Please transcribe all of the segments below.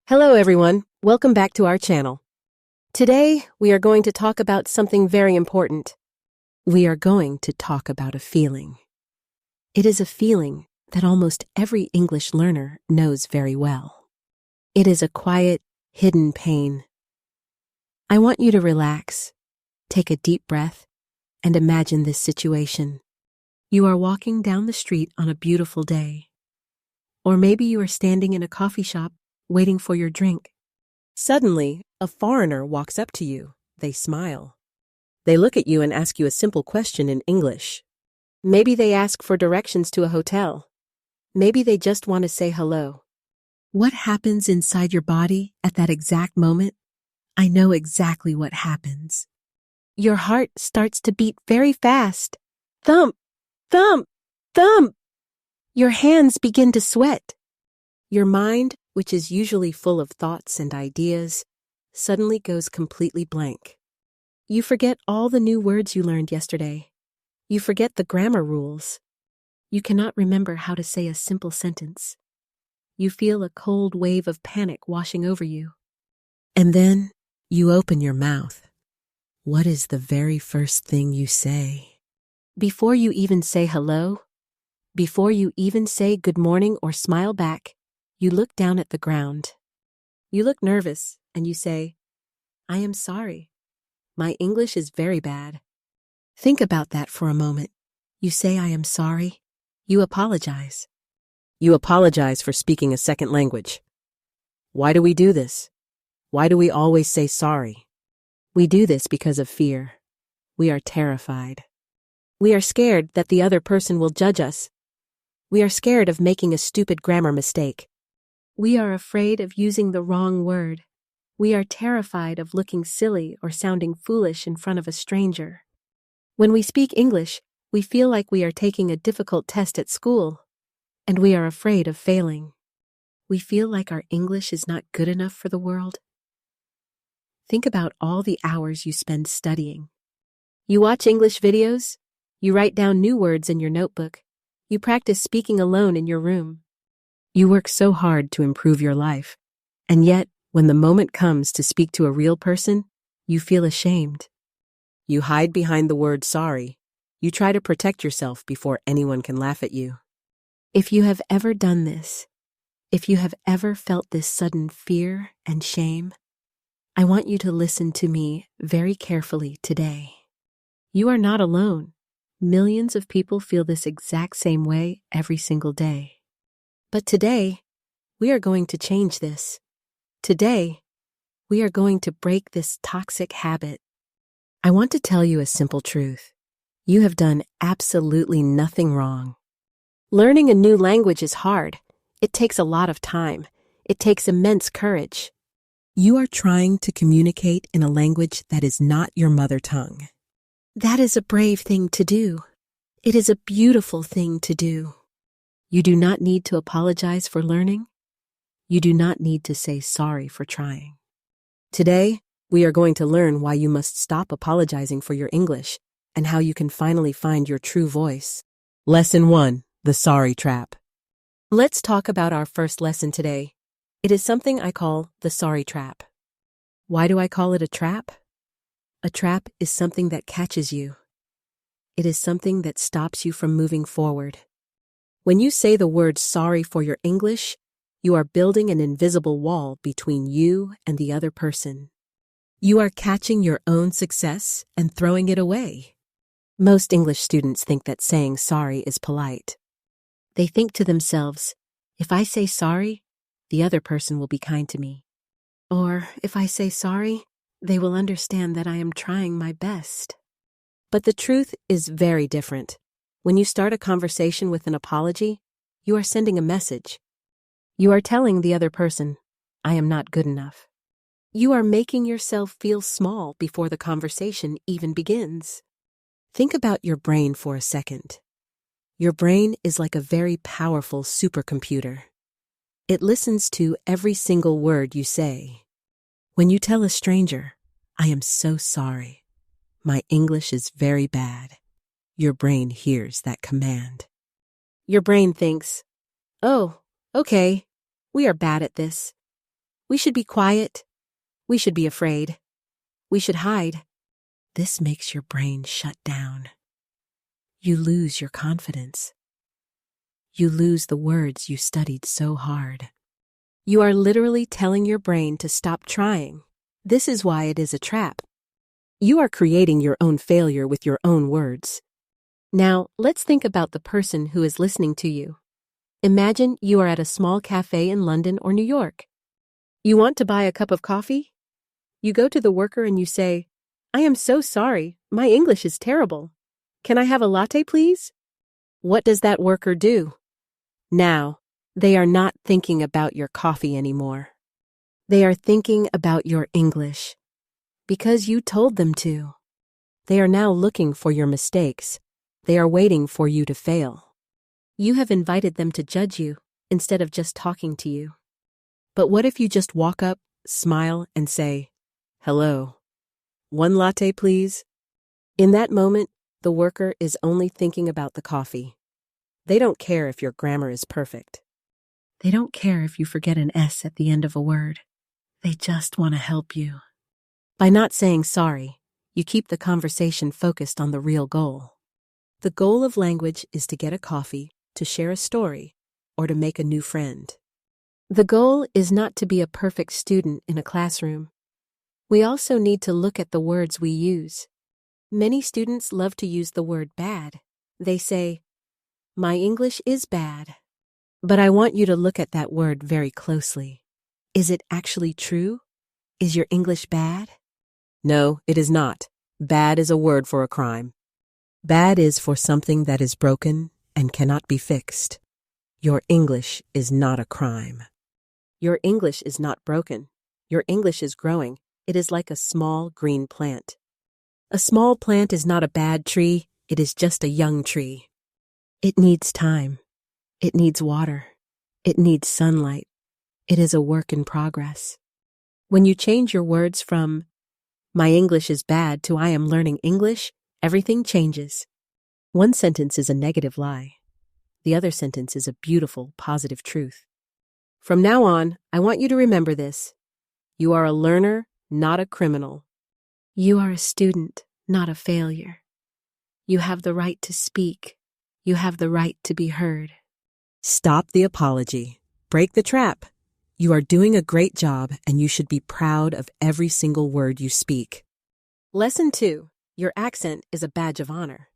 Hello everyone, welcome back to our channel. Today, we are going to talk about something very important. We are going to talk about a feeling. It is a feeling that almost every English learner knows very well. It is a quiet, hidden pain. I want you to relax, take a deep breath, and imagine this situation. You are walking down the street on a beautiful day. Or maybe you are standing in a coffee shop waiting for your drink. Suddenly, a foreigner walks up to you. They smile. They look at you and ask you a simple question in English. Maybe they ask for directions to a hotel. Maybe they just want to say hello. What happens inside your body at that exact moment? I know exactly what happens. Your heart starts to beat very fast. Thump, thump, thump. Your hands begin to sweat. Your mind, which is usually full of thoughts and ideas, suddenly goes completely blank. You forget all the new words you learned yesterday. You forget the grammar rules. You cannot remember how to say a simple sentence. You feel a cold wave of panic washing over you. And then you open your mouth. What is the very first thing you say? Before you even say hello, before you even say good morning or smile back, you look down at the ground. You look nervous and you say, I am sorry. My English is very bad. Think about that for a moment. You say I am sorry. You apologize. You apologize for speaking a second language. Why do we do this? Why do we always say sorry? We do this because of fear. We are terrified. We are scared that the other person will judge us. We are scared of making a stupid grammar mistake. We are afraid of using the wrong word. We are terrified of looking silly or sounding foolish in front of a stranger. When we speak English, we feel like we are taking a difficult test at school, and we are afraid of failing. We feel like our English is not good enough for the world. Think about all the hours you spend studying. You watch English videos, you write down new words in your notebook, you practice speaking alone in your room. You work so hard to improve your life, and yet, when the moment comes to speak to a real person, you feel ashamed. You hide behind the word sorry. You try to protect yourself before anyone can laugh at you. If you have ever done this, if you have ever felt this sudden fear and shame, I want you to listen to me very carefully today. You are not alone. Millions of people feel this exact same way every single day. But today, we are going to change this. Today, we are going to break this toxic habit. I want to tell you a simple truth. You have done absolutely nothing wrong. Learning a new language is hard. It takes a lot of time. It takes immense courage. You are trying to communicate in a language that is not your mother tongue. That is a brave thing to do. It is a beautiful thing to do. You do not need to apologize for learning. You do not need to say sorry for trying. Today, we are going to learn why you must stop apologizing for your English and how you can finally find your true voice. Lesson 1, the sorry trap. Let's talk about our first lesson today. It is something I call the sorry trap. Why do I call it a trap? A trap is something that catches you. It is something that stops you from moving forward. When you say the word sorry for your English, you are building an invisible wall between you and the other person. You are catching your own success and throwing it away. Most English students think that saying sorry is polite. They think to themselves, if I say sorry, the other person will be kind to me. Or if I say sorry, they will understand that I am trying my best. But the truth is very different. When you start a conversation with an apology, you are sending a message. You are telling the other person, I am not good enough. You are making yourself feel small before the conversation even begins. Think about your brain for a second. Your brain is like a very powerful supercomputer. It listens to every single word you say. When you tell a stranger, I am so sorry. My English is very bad. Your brain hears that command. Your brain thinks, oh, okay, we are bad at this. We should be quiet. We should be afraid. We should hide. This makes your brain shut down. You lose your confidence. You lose the words you studied so hard. You are literally telling your brain to stop trying. This is why it is a trap. You are creating your own failure with your own words. Now, let's think about the person who is listening to you. Imagine you are at a small cafe in London or New York. You want to buy a cup of coffee? You go to the worker and you say, "I am so sorry, my English is terrible. Can I have a latte, please?" What does that worker do? Now, they are not thinking about your coffee anymore. They are thinking about your English. Because you told them to. They are now looking for your mistakes. They are waiting for you to fail. You have invited them to judge you instead of just talking to you. But what if you just walk up, smile, and say, "Hello. One latte, please?" In that moment, the worker is only thinking about the coffee. They don't care if your grammar is perfect. They don't care if you forget an S at the end of a word. They just want to help you. By not saying sorry, you keep the conversation focused on the real goal. The goal of language is to get a coffee, to share a story, or to make a new friend. The goal is not to be a perfect student in a classroom. We also need to look at the words we use. Many students love to use the word bad. They say, "My English is bad." But I want you to look at that word very closely. Is it actually true? Is your English bad? No, it is not. Bad is a word for a crime. Bad is for something that is broken and cannot be fixed. Your English is not a crime. Your English is not broken. Your English is growing. It is like a small green plant. A small plant is not a bad tree. It is just a young tree. It needs time. It needs water. It needs sunlight. It is a work in progress. When you change your words from "My English is bad" to "I am learning English," everything changes. One sentence is a negative lie. The other sentence is a beautiful, positive truth. From now on, I want you to remember this. You are a learner, not a criminal. You are a student, not a failure. You have the right to speak. You have the right to be heard. Stop the apology. Break the trap. You are doing a great job, and you should be proud of every single word you speak. Lesson 2. Your accent is a badge of honor.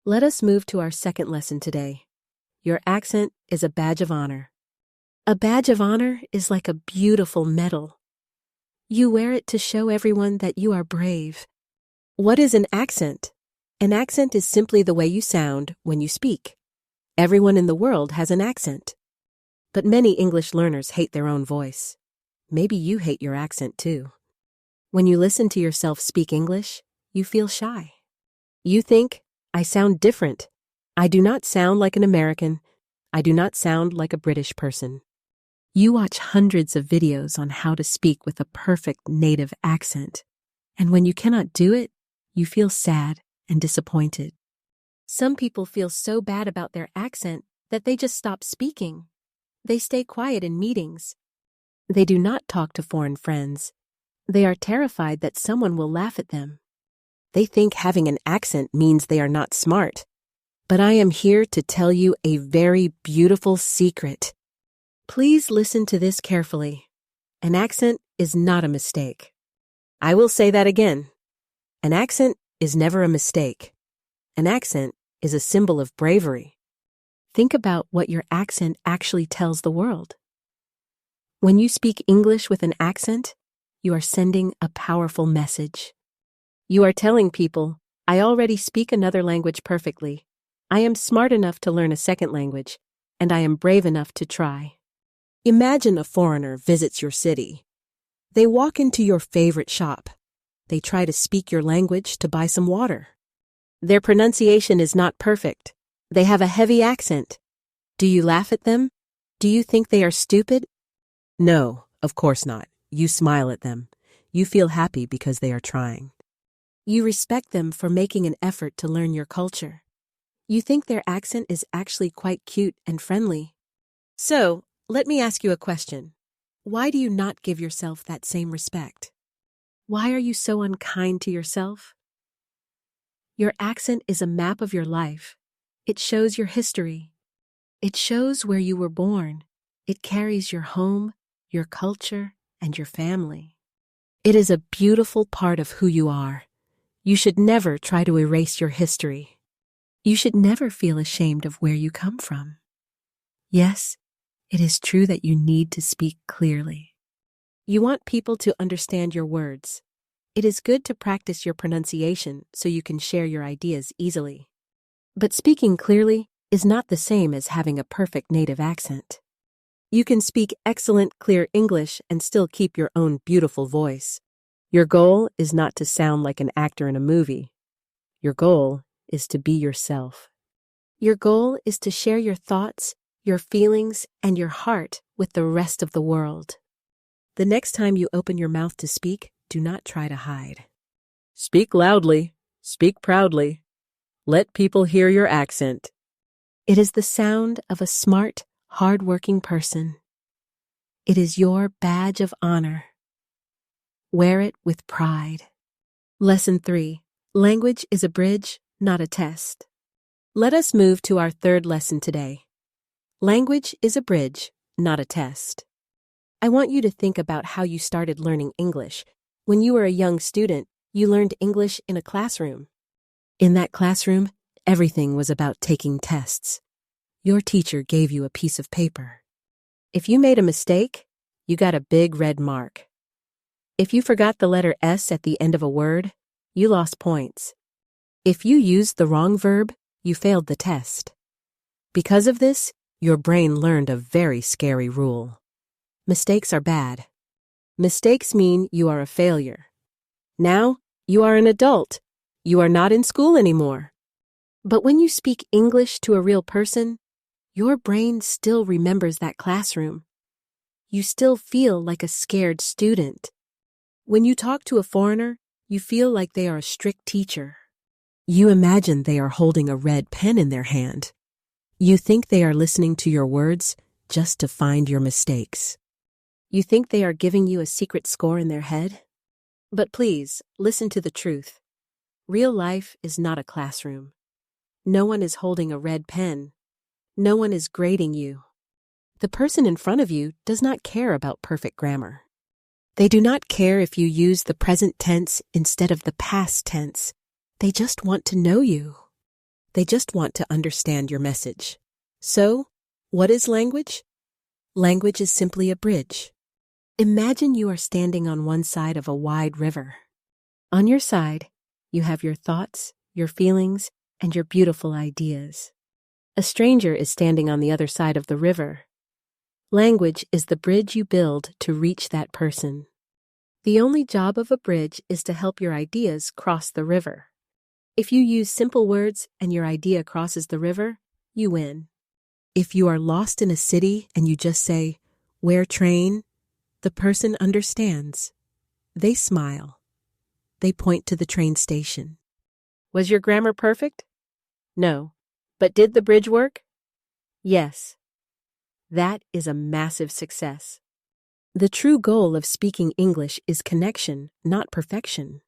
Let us move to our second lesson today. Your accent is a badge of honor. A badge of honor is like a beautiful medal. You wear it to show everyone that you are brave. What is an accent? An accent is simply the way you sound when you speak. Everyone in the world has an accent. But many English learners hate their own voice. Maybe you hate your accent too. When you listen to yourself speak English, you feel shy. You think, "I sound different. I do not sound like an American. I do not sound like a British person." You watch hundreds of videos on how to speak with a perfect native accent. And when you cannot do it, you feel sad and disappointed. Some people feel so bad about their accent that they just stop speaking. They stay quiet in meetings. They do not talk to foreign friends. They are terrified that someone will laugh at them. They think having an accent means they are not smart. But I am here to tell you a very beautiful secret. Please listen to this carefully. An accent is not a mistake. I will say that again. An accent is never a mistake. An accent is a symbol of bravery. Think about what your accent actually tells the world. When you speak English with an accent, you are sending a powerful message. You are telling people, "I already speak another language perfectly. I am smart enough to learn a second language, and I am brave enough to try." Imagine a foreigner visits your city. They walk into your favorite shop. They try to speak your language to buy some water. Their pronunciation is not perfect. They have a heavy accent. Do you laugh at them? Do you think they are stupid? No, of course not. You smile at them. You feel happy because they are trying. You respect them for making an effort to learn your culture. You think their accent is actually quite cute and friendly. So, let me ask you a question. Why do you not give yourself that same respect? Why are you so unkind to yourself? Your accent is a map of your life. It shows your history. It shows where you were born. It carries your home, your culture, and your family. It is a beautiful part of who you are. You should never try to erase your history. You should never feel ashamed of where you come from. Yes, it is true that you need to speak clearly. You want people to understand your words. It is good to practice your pronunciation so you can share your ideas easily. But speaking clearly is not the same as having a perfect native accent. You can speak excellent, clear English and still keep your own beautiful voice. Your goal is not to sound like an actor in a movie. Your goal is to be yourself. Your goal is to share your thoughts, your feelings, and your heart with the rest of the world. The next time you open your mouth to speak, do not try to hide. Speak loudly. Speak proudly. Let people hear your accent. It is the sound of a smart, hard-working person. It is your badge of honor. Wear it with pride. Lesson 3. Language is a bridge, not a test. Let us move to our third lesson today. Language is a bridge, not a test. I want you to think about how you started learning English. When you were a young student, you learned English in a classroom. In that classroom, everything was about taking tests. Your teacher gave you a piece of paper. If you made a mistake, you got a big red mark. If you forgot the letter S at the end of a word, you lost points. If you used the wrong verb, you failed the test. Because of this, your brain learned a very scary rule. Mistakes are bad. Mistakes mean you are a failure. Now, you are an adult. You are not in school anymore. But when you speak English to a real person, your brain still remembers that classroom. You still feel like a scared student. When you talk to a foreigner, you feel like they are a strict teacher. You imagine they are holding a red pen in their hand. You think they are listening to your words just to find your mistakes. You think they are giving you a secret score in their head? But please, listen to the truth. Real life is not a classroom. No one is holding a red pen. No one is grading you. The person in front of you does not care about perfect grammar. They do not care if you use the present tense instead of the past tense. They just want to know you. They just want to understand your message. So, what is language? Language is simply a bridge. Imagine you are standing on one side of a wide river. On your side, you have your thoughts, your feelings, and your beautiful ideas. A stranger is standing on the other side of the river. Language is the bridge you build to reach that person. The only job of a bridge is to help your ideas cross the river. If you use simple words and your idea crosses the river, you win. If you are lost in a city and you just say, "Where train?" the person understands. They smile. They point to the train station. Was your grammar perfect? No. But did the bridge work? Yes. That is a massive success. The true goal of speaking English is connection, not perfection.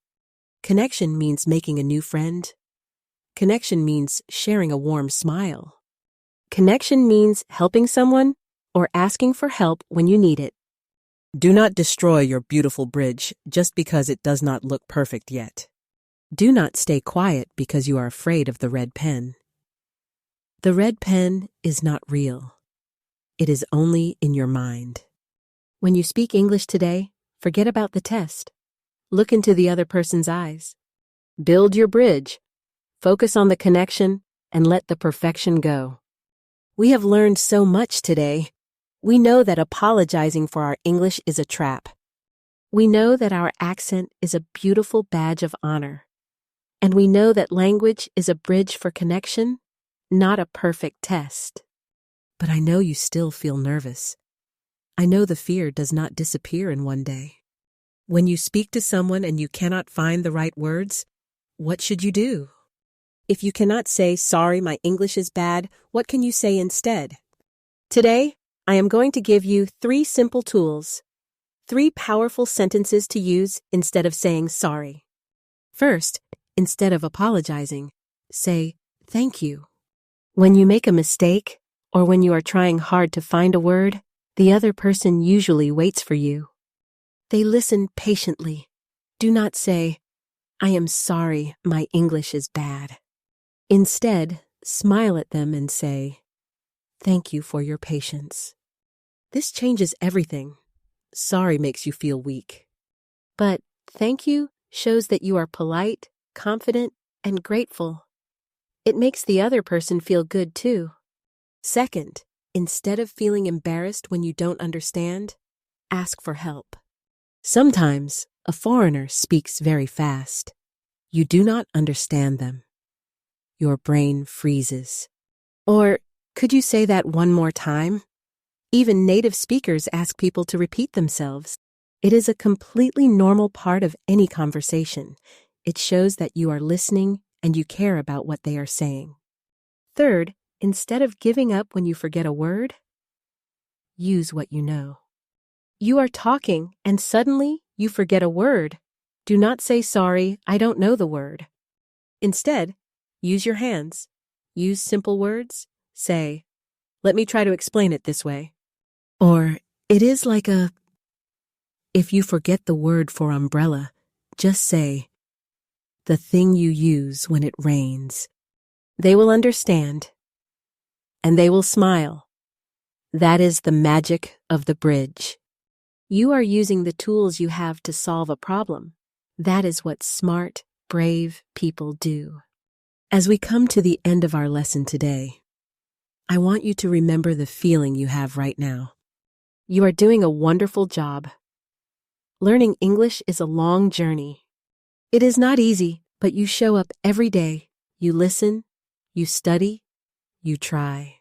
Connection means making a new friend. Connection means sharing a warm smile. Connection means helping someone or asking for help when you need it. Do not destroy your beautiful bridge just because it does not look perfect yet. Do not stay quiet because you are afraid of the red pen. The red pen is not real. It is only in your mind. When you speak English today, forget about the test. Look into the other person's eyes. Build your bridge. Focus on the connection and let the perfection go. We have learned so much today. We know that apologizing for our English is a trap. We know that our accent is a beautiful badge of honor. And we know that language is a bridge for connection, not a perfect test. But I know you still feel nervous. I know the fear does not disappear in one day. When you speak to someone and you cannot find the right words, what should you do? If you cannot say, "Sorry, my English is bad," what can you say instead? Today, I am going to give you 3 simple tools, 3 powerful sentences to use instead of saying sorry. First, instead of apologizing, say thank you. When you make a mistake, or when you are trying hard to find a word, the other person usually waits for you. They listen patiently. Do not say, I am sorry, my English is bad. Instead, smile at them and say, thank you for your patience. This changes everything. Sorry makes you feel weak. But thank you shows that you are polite, confident, and grateful. It makes the other person feel good too. Second, instead of feeling embarrassed when you don't understand, ask for help. Sometimes a foreigner speaks very fast. You do not understand them. Your brain freezes. Or, could you say that one more time? Even native speakers ask people to repeat themselves. It is a completely normal part of any conversation. It shows that you are listening and you care about what they are saying. Third, instead of giving up when you forget a word, use what you know. You are talking and suddenly you forget a word. Do not say sorry, I don't know the word. Instead, use your hands. Use simple words. Say, let me try to explain it this way. Or, it is like if you forget the word for umbrella, just say, the thing you use when it rains. They will understand. And they will smile. That is the magic of the bridge. You are using the tools you have to solve a problem. That is what smart, brave people do. As we come to the end of our lesson today, I want you to remember the feeling you have right now. You are doing a wonderful job. Learning English is a long journey. It is not easy, but you show up every day. You listen, you study, you try.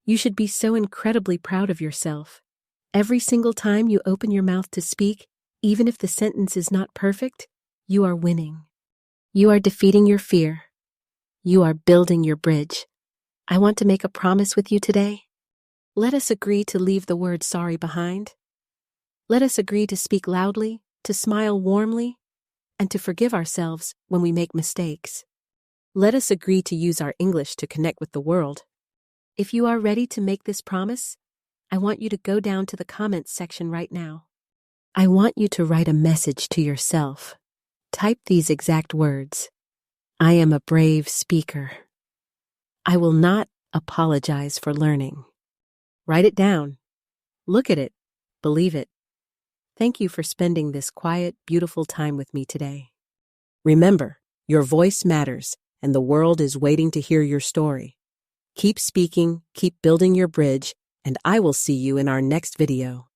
You should be so incredibly proud of yourself. Every single time you open your mouth to speak, even if the sentence is not perfect, you are winning. You are defeating your fear. You are building your bridge. I want to make a promise with you today. Let us agree to leave the word sorry behind. Let us agree to speak loudly, to smile warmly, and to forgive ourselves when we make mistakes. Let us agree to use our English to connect with the world. If you are ready to make this promise, I want you to go down to the comments section right now. I want you to write a message to yourself. Type these exact words. I am a brave speaker. I will not apologize for learning. Write it down. Look at it. Believe it. Thank you for spending this quiet, beautiful time with me today. Remember, your voice matters, and the world is waiting to hear your story. Keep speaking, keep building your bridge, and I will see you in our next video.